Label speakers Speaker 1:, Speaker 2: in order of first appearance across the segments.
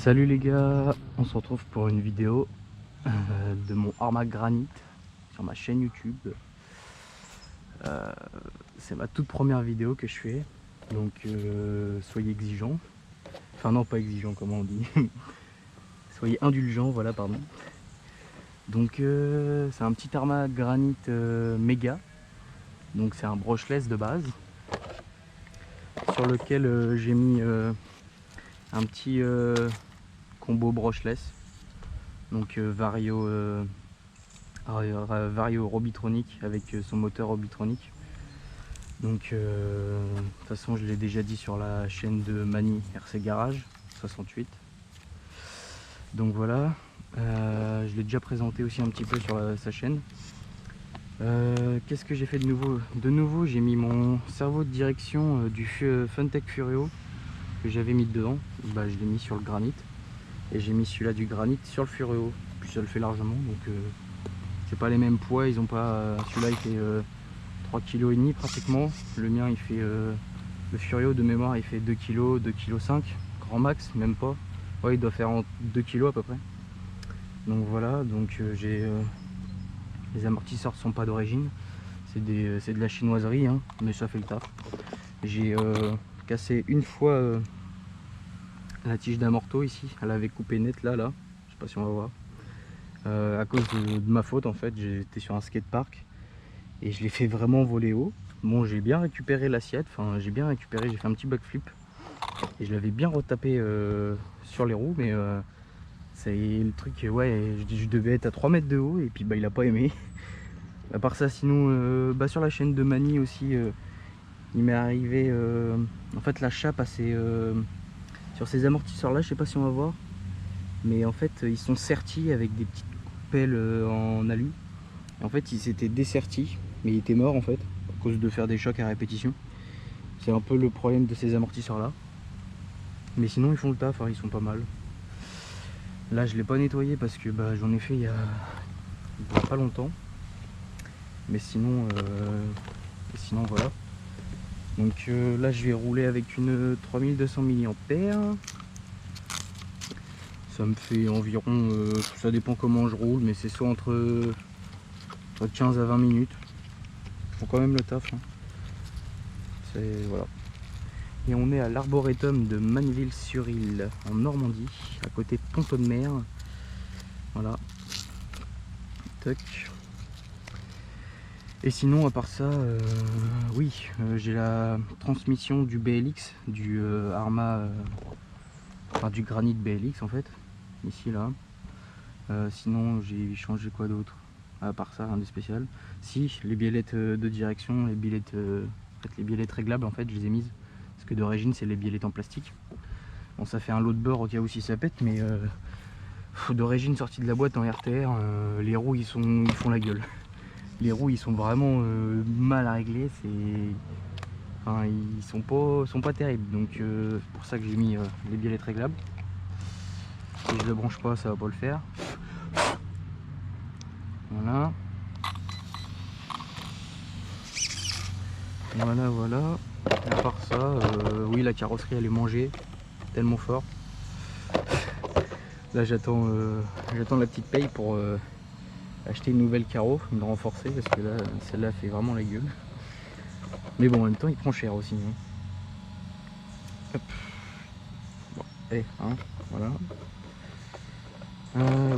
Speaker 1: Salut les gars, on se retrouve pour une vidéo de mon Arma Granite sur ma chaîne YouTube. C'est ma toute première vidéo que je fais, donc soyez exigeants. Enfin non, pas exigeants, comment on dit. Soyez indulgents, voilà, pardon. Donc c'est un petit Arma Granite méga, donc c'est un brushless de base, sur lequel j'ai mis un petit combo brushless, donc Vario Robitronic avec son moteur Robitronic. Donc de toute façon je l'ai déjà dit sur la chaîne de Mani RC Garage 68. Donc voilà, je l'ai déjà présenté aussi un petit peu sur sa chaîne. Qu'est-ce que j'ai fait de nouveau? De nouveau j'ai mis mon cerveau de direction du Funtech Furio que j'avais mis dedans. Bah, je l'ai mis sur le granit. Et j'ai mis celui-là du granit sur le Furio, puis ça le fait largement, donc c'est pas les mêmes poids, ils ont pas, celui-là il fait 3,5 kg pratiquement, le mien il fait, le Furio de mémoire il fait 2 kg, 2,5 kg, grand max, même pas, ouais il doit faire 2 kg à peu près. Donc voilà, donc les amortisseurs sont pas d'origine, c'est de la chinoiserie, hein, mais ça fait le taf. J'ai cassé une fois la tige d'amorto ici, elle avait coupé net là, je sais pas si on va voir. À cause de ma faute en fait, j'étais sur un skatepark et je l'ai fait vraiment voler haut. Bon, j'ai bien récupéré l'assiette, enfin j'ai bien récupéré, j'ai fait un petit backflip et je l'avais bien retapé sur les roues, mais c'est le truc, ouais, je devais être à 3 mètres de haut et puis bah il a pas aimé. À part ça, sinon bah, sur la chaîne de Mani aussi, il m'est arrivé en fait la chape assez sur ces amortisseurs là, je sais pas si on va voir, mais en fait ils sont sertis avec des petites pelles en alu. Et en fait ils s'étaient dessertis, mais il était mort en fait à cause de faire des chocs à répétition. C'est un peu le problème de ces amortisseurs là, mais sinon ils font le taf, hein, ils sont pas mal. Là je l'ai pas nettoyé parce que bah, j'en ai fait il y a pas longtemps, mais sinon voilà. Donc là je vais rouler avec une 3200 mAh. Ça me fait environ, ça dépend comment je roule, mais c'est soit entre 15 à 20 minutes. Ils font quand même le taf, hein. Voilà. Et on est à l'arboretum de Manneville-sur-Isle, en Normandie, à côté de Pont-de-Mer. Voilà. Toc. Et sinon, à part ça, oui, j'ai la transmission du BLX, du Arma, enfin du Granit BLX en fait, ici là. Sinon, j'ai changé quoi d'autre? À part ça, rien de spécial. Si, les biellettes de direction, les biellettes, les biellettes réglables en fait, je les ai mises. Parce que d'origine, c'est les biellettes en plastique. Bon, ça fait un lot de beurre au cas où si ça pète, mais d'origine sortie de la boîte en RTR, les roues ils font la gueule. Les roues ils sont vraiment mal à régler, enfin, ils sont pas terribles. Donc c'est pour ça que j'ai mis les biellettes réglables. Si je le branche pas, ça va pas le faire. Voilà. Voilà. Et à part ça, oui, la carrosserie elle est mangée tellement fort. Là j'attends la petite paye pour acheter une nouvelle carreau, une renforcée, parce que là celle-là fait vraiment la gueule. Mais bon, en même temps il prend cher aussi, hein. Hop. Bon, hein, voilà.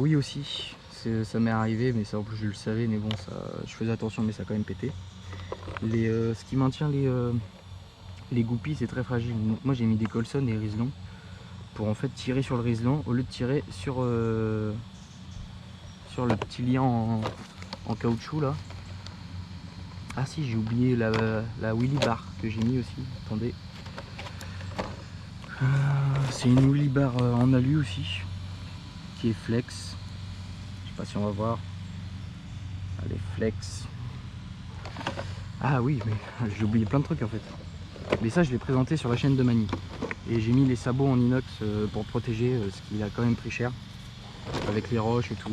Speaker 1: Oui aussi, ça m'est arrivé, mais ça en plus je le savais, mais bon, ça, je faisais attention, mais ça a quand même pété. Ce qui maintient les goupilles, c'est très fragile. Donc, moi j'ai mis des Colson et Rislon pour en fait tirer sur le Rislon au lieu de tirer sur le petit lien en caoutchouc là. Ah si, j'ai oublié la Willy Bar que j'ai mis aussi. Attendez. C'est une Willy Bar en alu aussi, qui est flex. Je sais pas si on va voir. Elle est flex. Ah oui, mais j'ai oublié plein de trucs en fait. Mais ça je l'ai présenté sur la chaîne de Mani. Et j'ai mis les sabots en inox pour protéger, ce qui a quand même pris cher. Avec les roches et tout,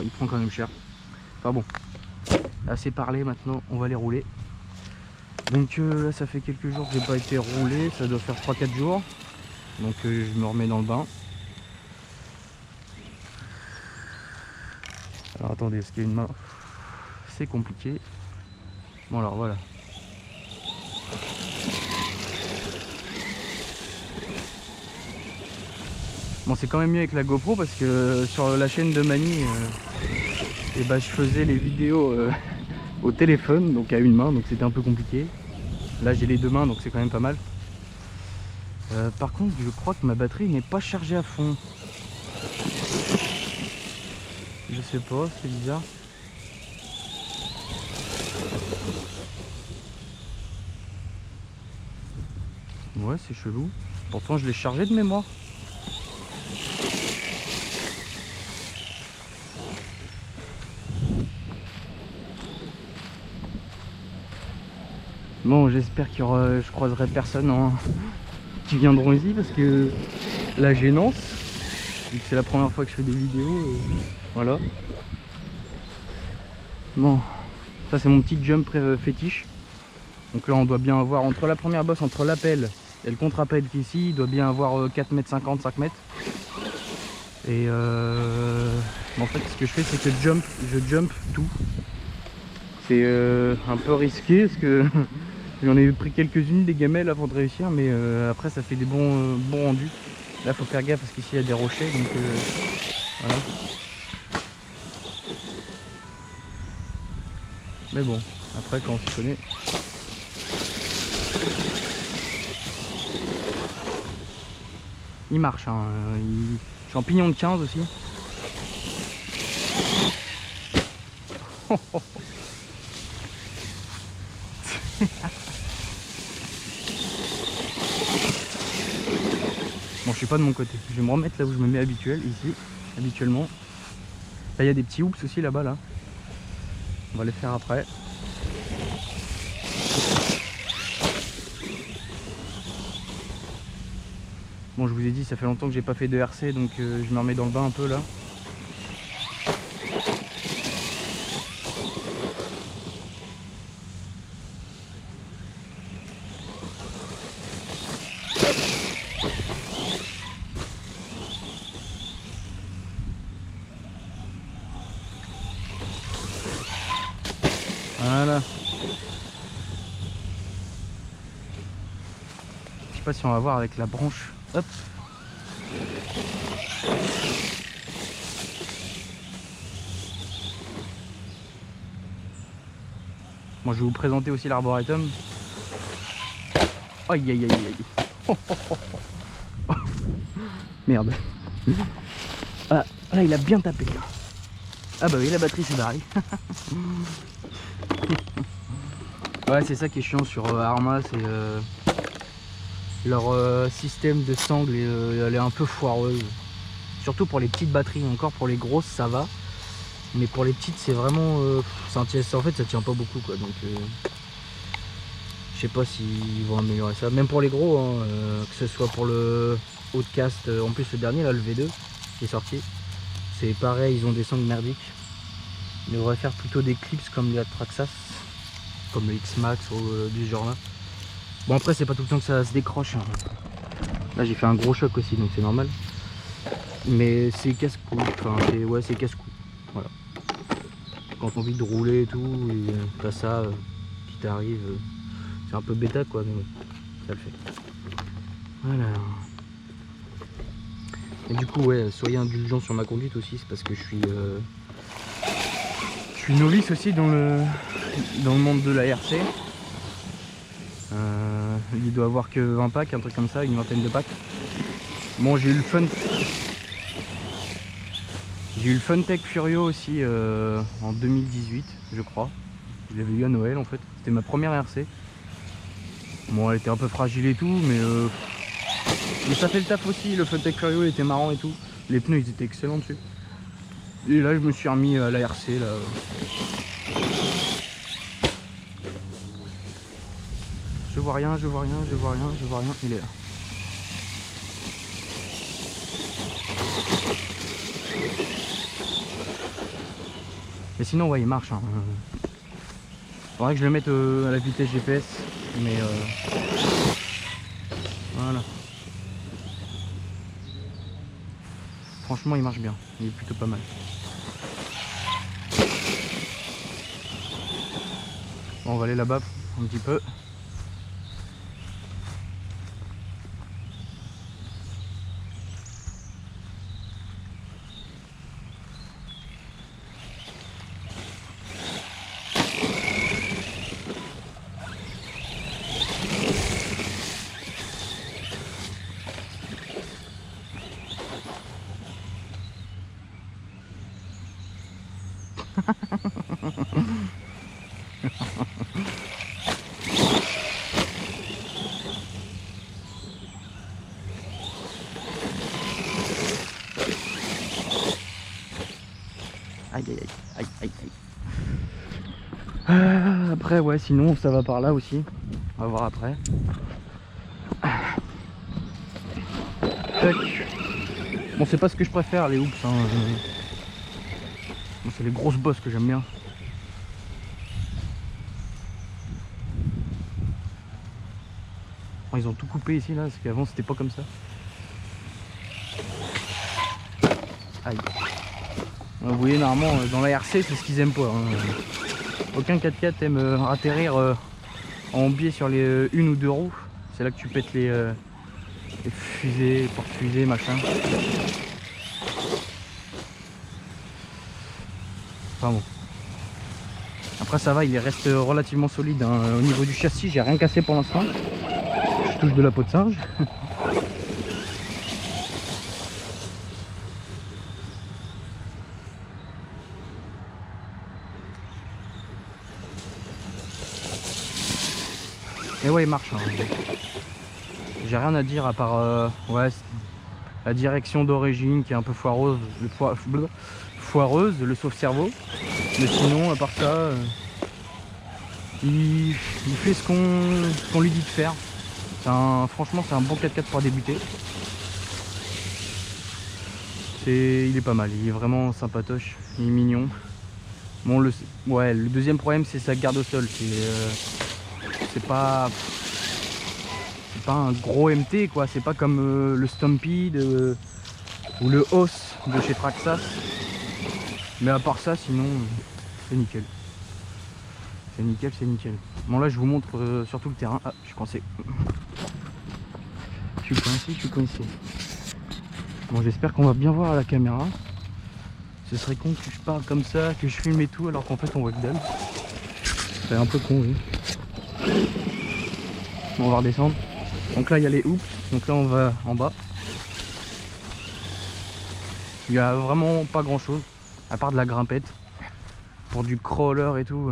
Speaker 1: il prend quand même cher. Enfin bon, assez parlé, maintenant on va les rouler. Donc là ça fait quelques jours que j'ai pas été roulé, ça doit faire 3-4 jours. Donc je me remets dans le bain. Alors attendez, parce qu'il y a une main, c'est compliqué. Bon alors voilà. Bon, c'est quand même mieux avec la GoPro parce que sur la chaîne de Mani, et bah, je faisais les vidéos au téléphone, donc à une main, donc c'était un peu compliqué. Là j'ai les deux mains, donc c'est quand même pas mal. Par contre, je crois que ma batterie n'est pas chargée à fond. Je sais pas, c'est bizarre. Ouais, c'est chelou. Pourtant, je l'ai chargé de mémoire. Bon, j'espère qu'il y aura, je croiserai personne qui viendront ici parce que la gênance, vu que c'est la première fois que je fais des vidéos, voilà. Bon, ça c'est mon petit jump fétiche. Donc là on doit bien avoir entre la première bosse, entre l'appel et le contre-appel qui est ici, il doit bien avoir 4,50 m, 5 mètres. Et en fait ce que je fais c'est que je jump tout. C'est un peu risqué parce que j'en ai pris quelques-unes des gamelles avant de réussir, mais après ça fait des bons rendus. Là faut faire gaffe parce qu'ici il y a des rochers, donc voilà. Mais bon, après quand on s'y connaît. Il marche, hein. Champignon de 15 aussi. Bon, je suis pas de mon côté. Je vais me remettre là où je me mets habituellement. Là, il y a des petits hoops aussi là-bas, là. On va les faire après. Bon, je vous ai dit, ça fait longtemps que j'ai pas fait de RC, donc je me remets dans le bain un peu là. Voilà. Je sais pas si on va voir avec la branche. Hop. Bon, je vais vous présenter aussi l'arboretum. Aïe aïe aïe aïe. Oh, oh, oh, oh. Merde. Ah, là il a bien tapé. Ah bah oui, la batterie s'est barrée. Ouais, c'est ça qui est chiant sur Arma, c'est leur système de sangle elle est un peu foireuse. Surtout pour les petites batteries, encore pour les grosses ça va. Mais pour les petites c'est vraiment... en fait ça tient pas beaucoup quoi, donc... je sais pas s'ils vont améliorer ça. Même pour les gros, hein, que ce soit pour le haut de cast, en plus le dernier là, le V2 qui est sorti. C'est pareil, ils ont des sangles merdiques. Ils devraient faire plutôt des clips comme les Atraxas, comme le X-Max ou du genre là. Bon après c'est pas tout le temps que ça se décroche, hein. Là j'ai fait un gros choc aussi donc c'est normal. Mais c'est casse-cou, enfin ouais c'est casse-cou. Voilà. Quand on a envie de rouler et tout, et t'as ça qui t'arrive, c'est un peu bêta quoi, mais ça le fait. Voilà. Et du coup ouais, soyez indulgents sur ma conduite aussi, c'est parce que je suis novice aussi dans le monde de la RC. Il doit avoir que 20 packs, un truc comme ça, une vingtaine de packs. Bon, j'ai eu le Funtech Furio aussi en 2018, je crois. Je l'avais eu à Noël en fait. C'était ma première RC. Bon, elle était un peu fragile et tout, mais ça fait le taf aussi. Le Funtech Furio il était marrant et tout. Les pneus ils étaient excellents dessus. Et là, je me suis remis à la RC là. Je vois rien, je vois rien, je vois rien, je vois rien, il est là. Mais sinon ouais il marche, hein. Faudrait que je le mette à la vitesse GPS, mais voilà. Franchement il marche bien, il est plutôt pas mal. On va aller là-bas un petit peu. Aïe aïe aïe aïe aïe. Après ouais, sinon ça va par là aussi. On va voir après. Tac. Bon, c'est pas ce que je préfère les hoops hein. Bon, c'est les grosses bosses que j'aime bien. Bon, ils ont tout coupé ici là, parce qu'avant c'était pas comme ça. Aïe. Vous voyez, normalement dans la RC c'est ce qu'ils aiment pas hein. Aucun 4x4 aime atterrir en biais sur les une ou deux roues. C'est là que tu pètes les fusées, porte-fusées, machin. Enfin bon. Après ça va, il reste relativement solide hein. Au niveau du châssis, j'ai rien cassé pour l'instant. Je touche de la peau de singe. Et ouais, il marche. Hein. J'ai rien à dire à part ouais, la direction d'origine qui est un peu foireuse, le sauve-cerveau. Mais sinon, à part ça, il fait ce qu'on lui dit de faire. Franchement, c'est un bon 4x4 pour débuter. Il est pas mal, il est vraiment sympatoche, il est mignon. Bon, le deuxième problème, c'est sa garde au sol. C'est pas un gros MT quoi, c'est pas comme le Stampede ou le Hoss de chez Traxxas. Mais à part ça, sinon, c'est nickel. C'est nickel, c'est nickel. Bon, là, je vous montre surtout le terrain. Ah, je suis coincé. Je suis coincé. Bon, j'espère qu'on va bien voir à la caméra. Ce serait con que je parle comme ça, que je filme et tout, alors qu'en fait, on voit que dalle. C'est un peu con, oui. Bon, on va redescendre. Donc là, il y a les hoops. Donc là, on va en bas. Il n'y a vraiment pas grand chose, à part de la grimpette. Pour du crawler et tout.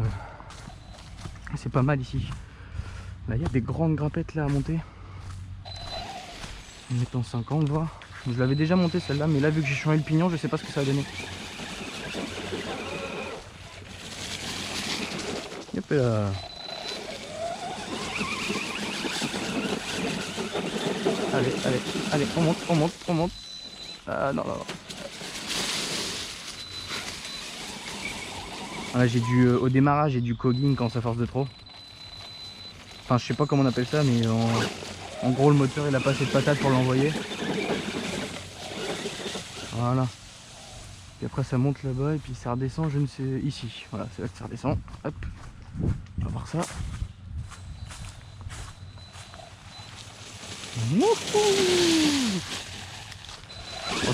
Speaker 1: C'est pas mal ici. Là, il y a des grandes grimpettes là à monter. En mettant 50, voir. Je l'avais déjà monté celle-là, mais là, vu que j'ai changé le pignon, je sais pas ce que ça va donner. Yep là. Allez, on monte. Ah non. Ah, au démarrage, j'ai du cogging quand ça force de trop. Enfin, je sais pas comment on appelle ça, mais en gros, le moteur il a pas assez de patates pour l'envoyer. Voilà. Et après, ça monte là-bas et puis ça redescend, je ne sais, ici. Voilà, c'est là que ça redescend. Hop, on va voir ça. Bon,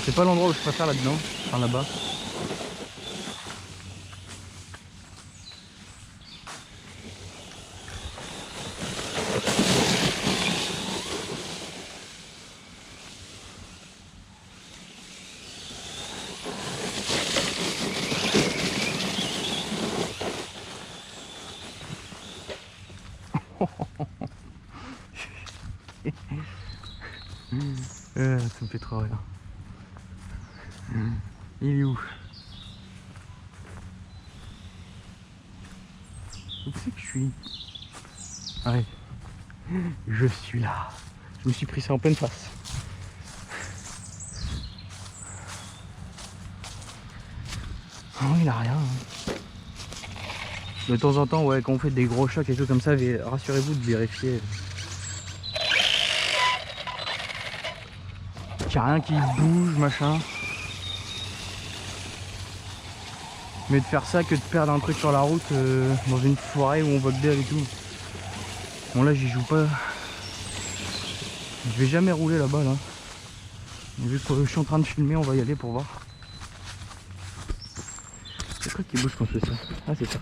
Speaker 1: c'est pas l'endroit où je préfère là-dedans, enfin là-bas. Ça me fait trop rire. Il est où? Où c'est que je suis? Ouais. Je suis là. Je me suis pris ça en pleine face. Oh, il a rien. Hein. De temps en temps, ouais, quand on fait des gros chocs et tout comme ça, rassurez-vous de vérifier. Qu'il n'y a rien qui bouge, machin. Mais de faire ça que de perdre un truc sur la route dans une forêt où on voit que dalle et tout. Bon là j'y joue pas. Je vais jamais rouler là-bas là. Vu que je suis en train de filmer, on va y aller pour voir. C'est quoi qui bouge quand je fais ça? Ah c'est ça.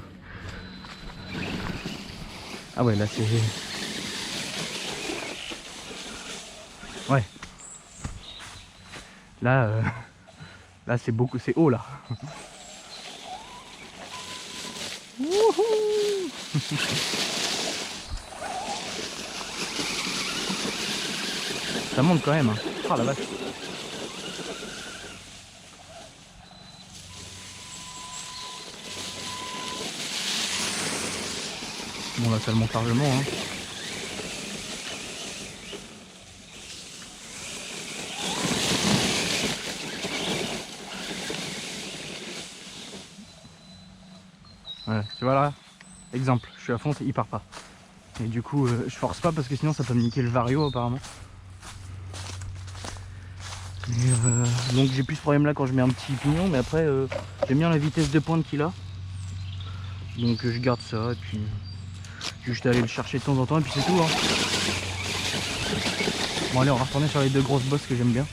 Speaker 1: Ah ouais là c'est... Ouais. Là, là c'est beaucoup, c'est haut là. Ça monte quand même. Hein. Oh la vache. Bon là ça monte largement. Hein. Ouais, tu vois là, exemple, je suis à fond, il part pas. Et du coup, je force pas parce que sinon ça peut me niquer le vario apparemment. Et, donc j'ai plus ce problème là quand je mets un petit pignon, mais après j'aime bien la vitesse de pointe qu'il a. Donc je garde ça et puis juste aller le chercher de temps en temps et puis c'est tout. Hein. Bon allez, on va retourner sur les deux grosses bosses que j'aime bien.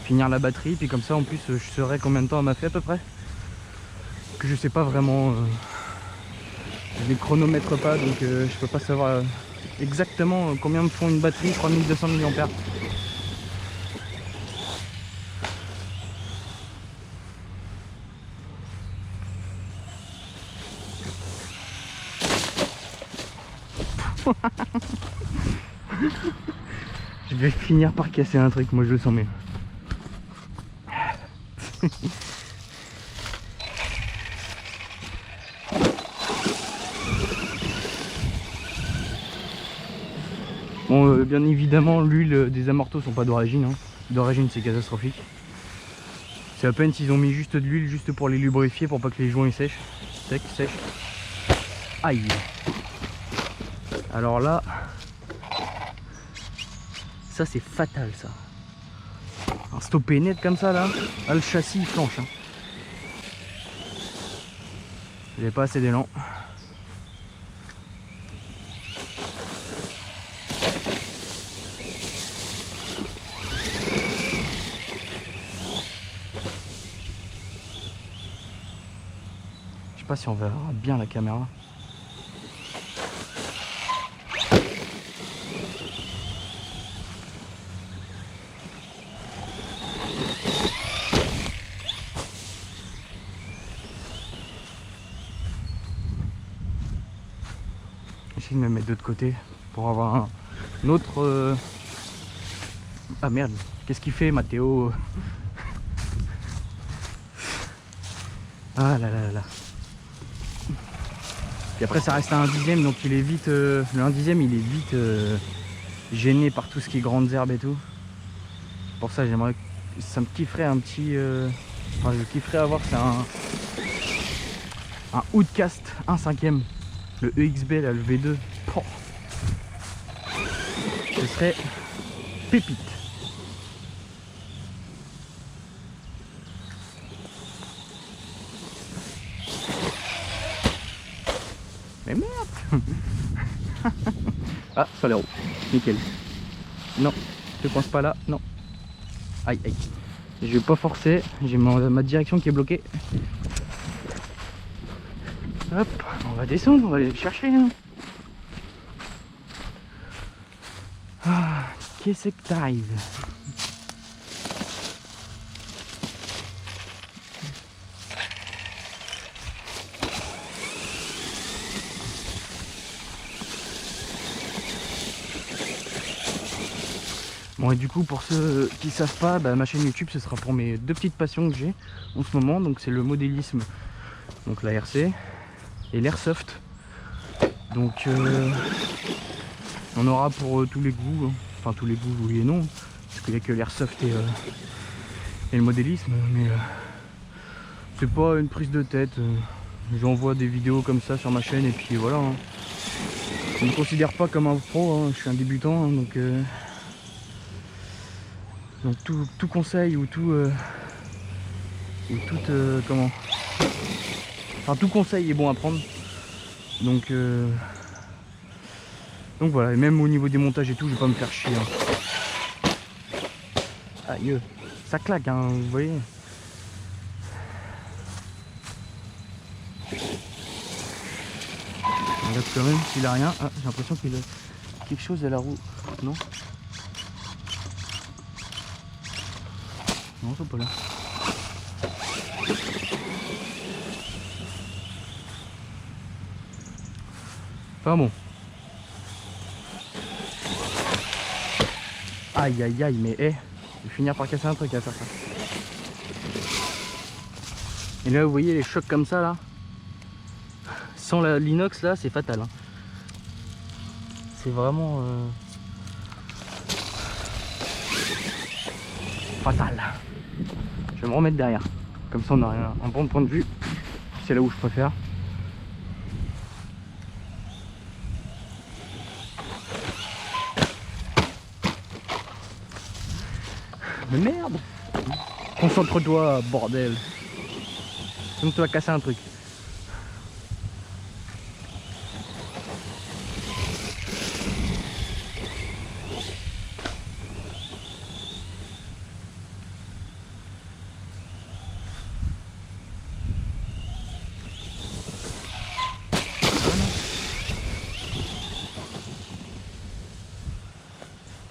Speaker 1: Finir la batterie, puis comme ça en plus je saurai combien de temps elle m'a fait à peu près. Que je sais pas vraiment, je les chronomètre pas, donc je peux pas savoir exactement combien me font une batterie 3200 mAh. Je vais finir par casser un truc, moi je le sens bien. Bon, bien évidemment, l'huile des amortos sont pas d'origine. Hein. D'origine, c'est catastrophique. C'est à peine s'ils ont mis juste de l'huile, juste pour les lubrifier, pour pas que les joints ils sèchent. Sèche. Aïe. Alors là, ça c'est fatal ça. Un stoppé net comme ça là, là le châssis il flanche. Hein. J'ai pas assez d'élan. Je sais pas si on verra bien la caméra. J'essaie de me mettre de l'autre côté pour avoir un autre... Ah merde, qu'est-ce qu'il fait Mathéo? Ah là là là. Et après ça reste à 1/10, donc il est vite... le 1/10 il est vite gêné par tout ce qui est grandes herbes et tout. Pour ça j'aimerais... Ça me kifferait un petit... Enfin je kifferais avoir, c'est un Hoodcast 1/5. Le EXB là, le V2. Oh. Ce serait pépite. Mais merde. Ah, sur les roues. Nickel. Non, je pense pas là. Non. Aïe, aïe. Je vais pas forcer. J'ai ma direction qui est bloquée. Hop, on va descendre, on va aller le chercher. Hein. Ah, qu'est-ce que t'arrives? Bon et du coup pour ceux qui savent pas, bah, ma chaîne YouTube ce sera pour mes deux petites passions que j'ai en ce moment. Donc c'est le modélisme, donc la RC et l'airsoft. Donc on aura pour tous les goûts, hein. Enfin tous les goûts oui et non, parce qu'il n'y a que l'airsoft et le modélisme, mais c'est pas une prise de tête. J'envoie des vidéos comme ça sur ma chaîne et puis voilà. Hein. Je ne me considère pas comme un pro, hein, je suis un débutant, hein, donc tout conseil ou tout comment, enfin tout conseil est bon à prendre. Donc voilà, et même au niveau des montages et tout, je vais pas me faire chier. Hein. Aïe, ça claque, hein, vous voyez. On regarde quand même s'il a rien. Ah, j'ai l'impression qu'il a quelque chose à la roue. Non? Non, c'est pas là. Enfin bon. Aïe aïe aïe, mais je vais finir par casser un truc à faire ça. Et là vous voyez les chocs comme ça là. Sans l'inox là c'est fatal. Hein. C'est vraiment fatal. Je vais me remettre derrière. Comme ça on a un bon point de vue. C'est là où je préfère. Mais merde! Concentre-toi, bordel! Sinon tu vas casser un truc.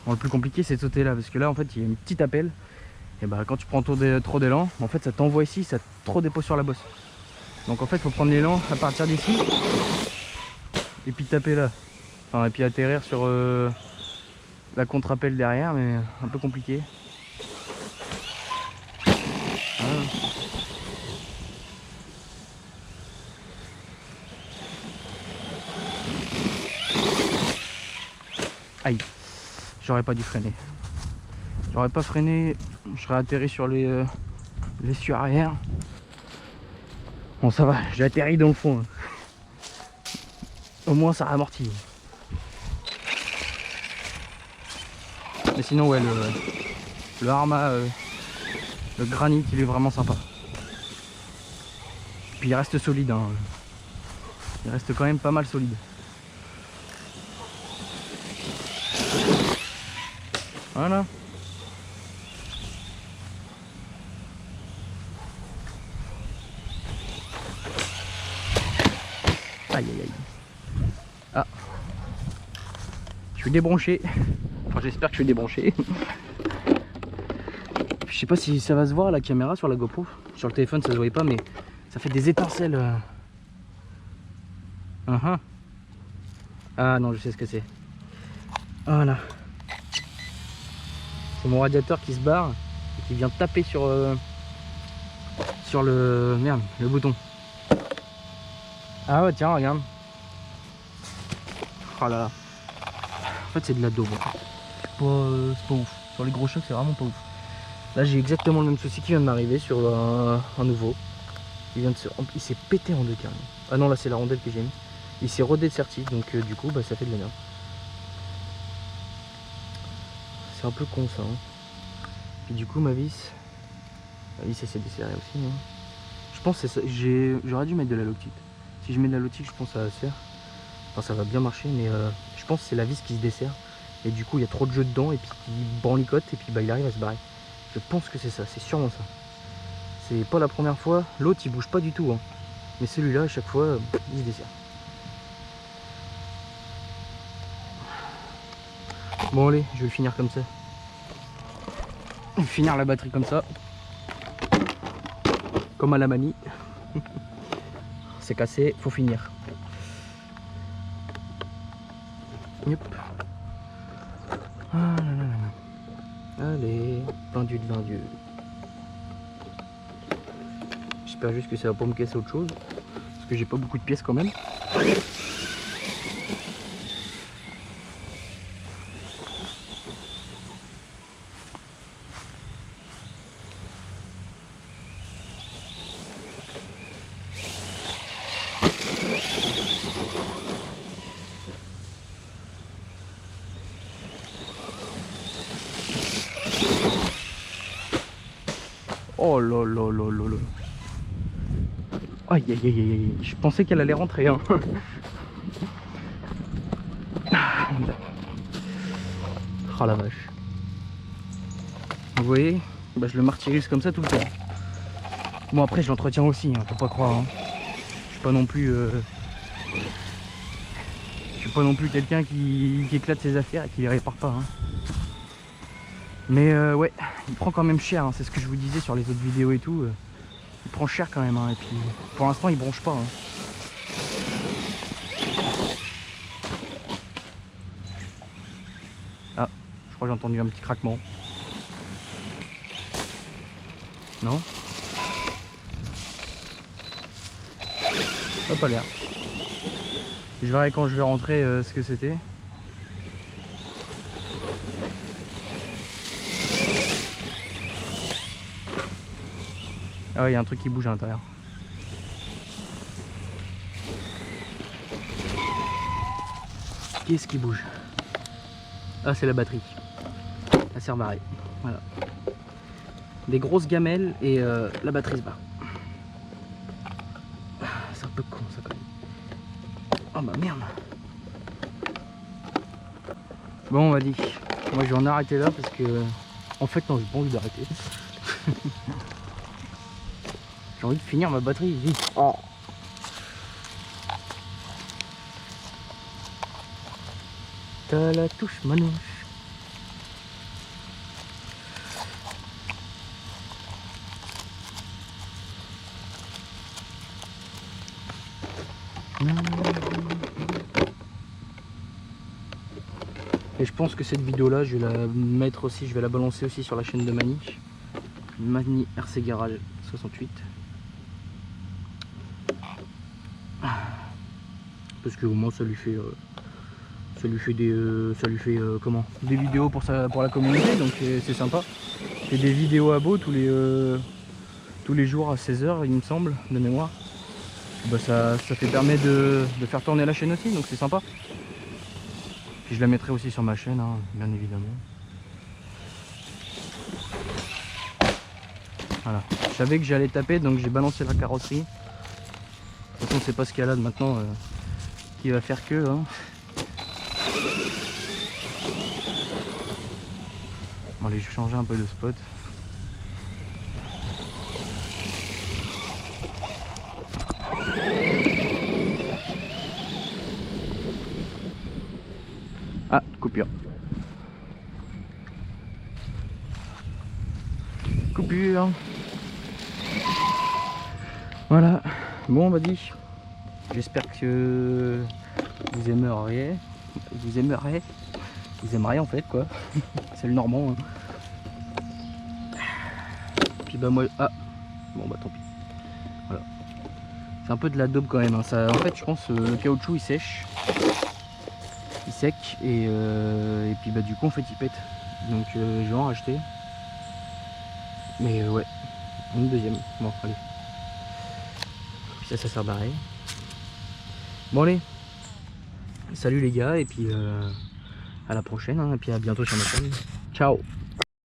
Speaker 1: Bon, le plus compliqué c'est de sauter là parce que là en fait il y a une petite appel. Et bah quand tu prends trop d'élan, en fait ça t'envoie ici, ça trop dépose sur la bosse. Donc en fait il faut prendre l'élan à partir d'ici et puis taper là. Enfin, et puis atterrir sur la contre-appel derrière, mais un peu compliqué. Voilà. Aïe, j'aurais pas dû freiner. J'aurais pas freiné, je serais atterri sur les l'essieu arrière. Bon ça va, j'ai atterri dans le fond. Au moins ça a amorti. Mais sinon ouais, le Arma, le granit il est vraiment sympa. Puis il reste solide. Hein. Il reste quand même pas mal solide. Voilà. Aïe aïe aïe. Ah. Je suis débranché. Enfin j'espère que je suis débranché. Je sais pas si ça va se voir à la caméra sur la GoPro. Sur le téléphone ça se voyait pas mais ça fait des étincelles. Ah non je sais ce que c'est. Voilà. C'est mon radiateur qui se barre et qui vient taper sur le merde, le bouton. Ah ouais tiens regarde. Oh là là. En fait c'est de la daube. C'est pas ouf. Sur les gros chocs c'est vraiment pas ouf. Là j'ai exactement le même souci qui vient de m'arriver sur un nouveau. Il s'est pété en deux carrément. Ah non là c'est la rondelle que j'ai mis. Il s'est redesserti donc du coup bah, ça fait de la merde. C'est un peu con ça. Hein. Et du coup ma vis elle s'est desserrée aussi. Hein. Je pense que j'aurais dû mettre de la loctite. Si je mets de la loctite je pense que ça va se faire. Enfin ça va bien marcher mais je pense que c'est la vis qui se dessert. Et du coup il y a trop de jeu dedans et puis il branlicote et puis bah, il arrive à se barrer. Je pense que c'est ça, c'est sûrement ça. C'est pas la première fois, l'autre il bouge pas du tout. Hein. Mais celui-là à chaque fois il se dessert. Bon allez, je vais finir comme ça. Finir la batterie comme ça. Comme à la manie. C'est cassé, faut finir. Yep. Ah là là là. Allez, pendu devant Dieu. J'espère juste que ça va pas me casser autre chose. Parce que j'ai pas beaucoup de pièces quand même. Oh là là là là là. Aïe aïe aïe aïe aïe. Je pensais qu'elle allait rentrer hein. Oh la vache. Vous voyez, bah, je le martyrise comme ça tout le temps. Bon après je l'entretiens aussi, hein, faut pas croire. Hein. Je suis pas non plus quelqu'un qui éclate ses affaires et qui les répare pas. Hein. Mais ouais, il prend quand même cher, hein, c'est ce que je vous disais sur les autres vidéos et tout. Il prend cher quand même, hein, et puis pour l'instant il bronche pas. Hein. Ah, je crois que j'ai entendu un petit craquement. Non? Ça a pas l'air. Je verrai quand je vais rentrer ce que c'était. Ah ouais, il y a un truc qui bouge à l'intérieur. Qu'est-ce qui bouge? Ah, c'est la batterie. Elle s'est rebarrée. Voilà. Des grosses gamelles et la batterie se barre. C'est un peu con ça quand même. Oh bah merde. Bon, on va dire. Moi je vais en arrêter là parce que... En fait non, j'ai pas envie d'arrêter. J'ai envie de finir ma batterie vite. Oh. T'as la touche manouche. Et je pense que cette vidéo là je vais la mettre aussi, je vais la balancer aussi sur la chaîne de Mani RC Garage 68. Parce que au moins ça lui fait des vidéos pour la communauté, donc c'est sympa. C'est des vidéos à beau tous les jours à 16 h il me semble de mémoire. Bah ça permet de faire tourner la chaîne aussi, donc c'est sympa. Puis je la mettrai aussi sur ma chaîne, hein, bien évidemment. Voilà. Je savais que j'allais taper, donc j'ai balancé la carrosserie. De toute façon, c'est pas ce qu'il y a là de maintenant qui va faire que. Hein. Bon, allez, je vais changer un peu de spot. Ah, coupure. Coupure. Voilà. Bon, on va dire. J'espère que vous aimeriez. Vous aimeriez en fait quoi. C'est le normand. Hein. Puis bah moi. Ah. Bon bah tant pis. Voilà. C'est un peu de la daube quand même. Hein. Ça, en fait je pense le caoutchouc il sèche. Il sec et puis bah du coup en fait il pète. Donc je vais en racheter. Mais ouais. Une deuxième. Bon allez. Puis ça sert barré. Bon allez. Salut les gars et puis à la prochaine hein, et puis à bientôt sur ma chaîne. Ciao.